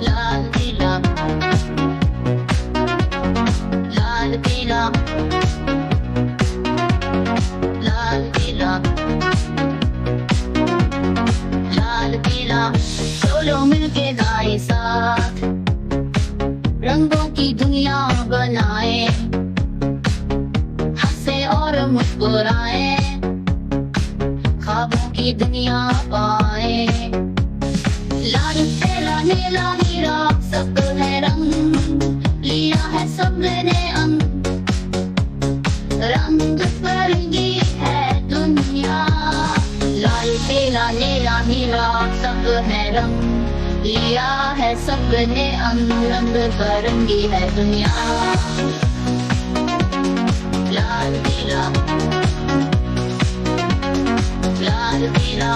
लाल पीला लाल पीला लाल पीला लाल पीला दोनों मिलके गाए साथ, रंगों की दुनिया बनाए, हंसे और मुस्कुराए, ख्वाबों की दुनिया पाए। लाल पीला नीला हीरा सब है रंग, लिया है सबने अंग, रंग बिरंगी है दुनिया। लाल पीला नीला हीरा सब है रंग, लिया है सबने अंग, रंग बिरंगी है दुनिया। लाल पीला लाल पीला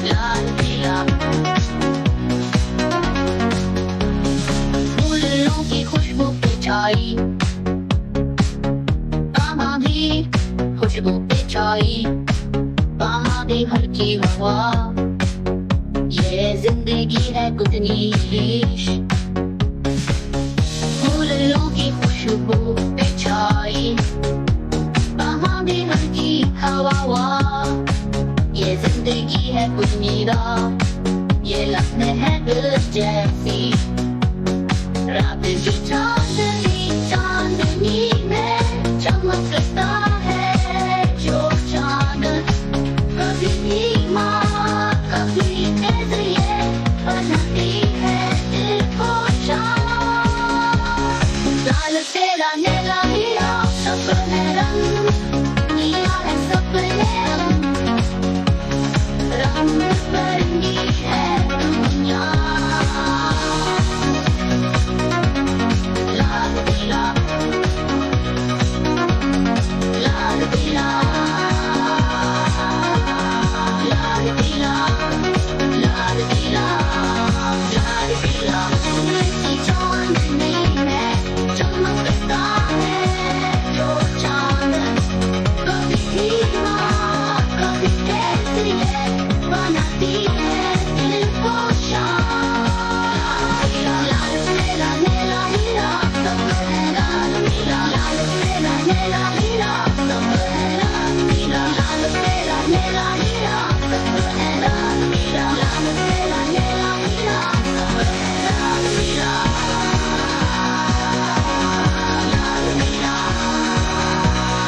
लाल पीला फूलों की खुशबू पे छाई, वहाँ भी खुशबू पे छाई, वहाँ भी हल्की हवा, ये जिंदगी है कितनी फूलों की खुशबू पे छाई, वहाँ भी हल्की हवा, ये जिंदगी है कुछ नीरा, ये लम्हे है दिल जैसी, रात की चांद